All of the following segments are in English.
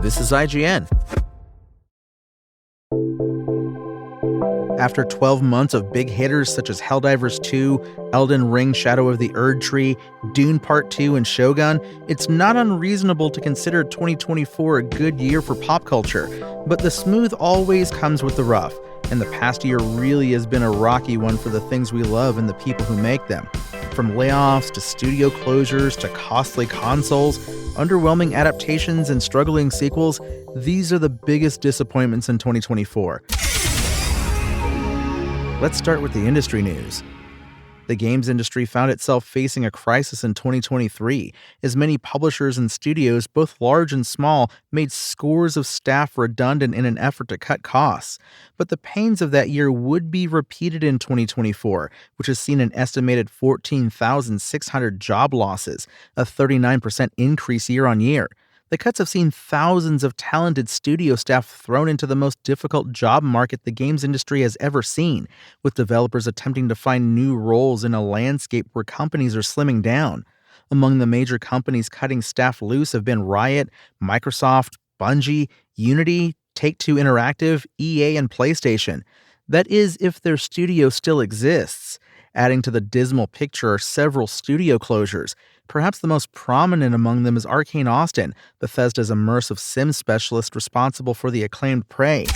This is IGN. After 12 months of big hitters such as Helldivers 2, Elden Ring Shadow of the Erdtree, Dune Part 2, and Shogun, it's not unreasonable to consider 2024 a good year for pop culture. But the smooth always comes with the rough, and the past year really has been a rocky one for the things we love and the people who make them. From layoffs to studio closures to costly consoles, underwhelming adaptations and struggling sequels, these are the biggest disappointments in 2024. Let's start with the industry news. The games industry found itself facing a crisis in 2023, as many publishers and studios, both large and small, made scores of staff redundant in an effort to cut costs. But the pains of that year would be repeated in 2024, which has seen an estimated 14,600 job losses, a 39% increase year on year. The cuts have seen thousands of talented studio staff thrown into the most difficult job market the games industry has ever seen, with developers attempting to find new roles in a landscape where companies are slimming down. Among the major companies cutting staff loose have been Riot, Microsoft, Bungie, Unity, Take-Two Interactive, EA, and PlayStation. That is, if their studio still exists. Adding to the dismal picture are several studio closures. Perhaps the most prominent among them is Arcane Austin, Bethesda's immersive sim specialist responsible for the acclaimed Prey.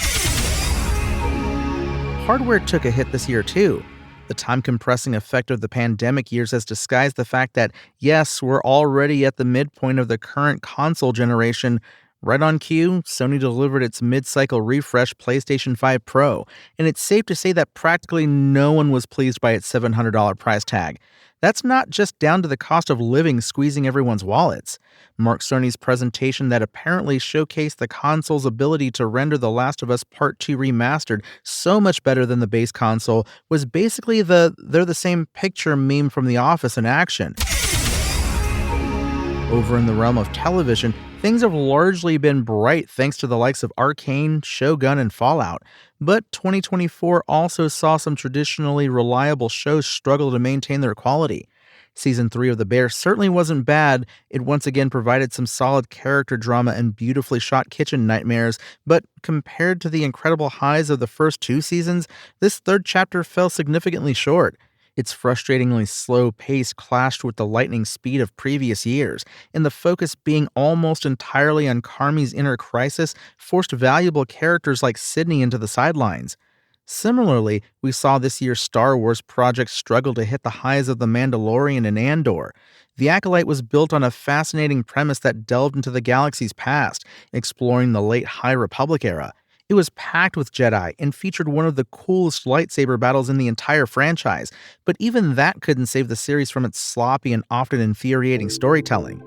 Hardware took a hit this year too. The time-compressing effect of the pandemic years has disguised the fact that, yes, we're already at the midpoint of the current console generation. Right on cue, Sony delivered its mid-cycle refresh PlayStation 5 Pro, and it's safe to say that practically no one was pleased by its $700 price tag. That's not just down to the cost of living squeezing everyone's wallets. Mark Cerny's presentation that apparently showcased the console's ability to render The Last of Us Part 2 remastered so much better than the base console was basically the "they're the same picture" meme from The Office in action. Over in the realm of television, things have largely been bright thanks to the likes of Arcane, Shogun, and Fallout. But 2024 also saw some traditionally reliable shows struggle to maintain their quality. Season 3 of The Bear certainly wasn't bad. It once again provided some solid character drama and beautifully shot kitchen nightmares, but compared to the incredible highs of the first 2 seasons, this third chapter fell significantly short. Its frustratingly slow pace clashed with the lightning speed of previous years, and the focus being almost entirely on Carmi's inner crisis forced valuable characters like Sydney into the sidelines. Similarly, we saw this year's Star Wars project struggle to hit the highs of The Mandalorian and Andor. The Acolyte was built on a fascinating premise that delved into the galaxy's past, exploring the late High Republic era. It was packed with Jedi and featured one of the coolest lightsaber battles in the entire franchise, but even that couldn't save the series from its sloppy and often infuriating storytelling.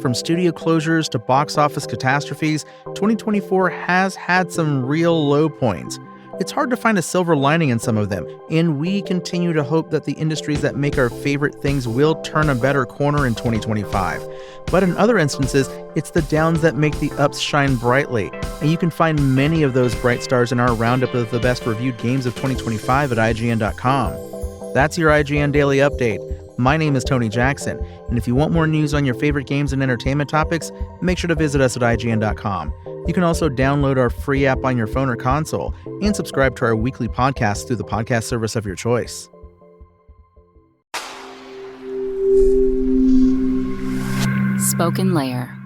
From studio closures to box office catastrophes, 2024 has had some real low points. It's hard to find a silver lining in some of them, and we continue to hope that the industries that make our favorite things will turn a better corner in 2025. But in other instances, it's the downs that make the ups shine brightly, and you can find many of those bright stars in our roundup of the best reviewed games of 2025 at IGN.com. That's your IGN Daily Update. My name is Tony Jackson, and if you want more news on your favorite games and entertainment topics, make sure to visit us at IGN.com. You can also download our free app on your phone or console and subscribe to our weekly podcast through the podcast service of your choice. Spoken Layer.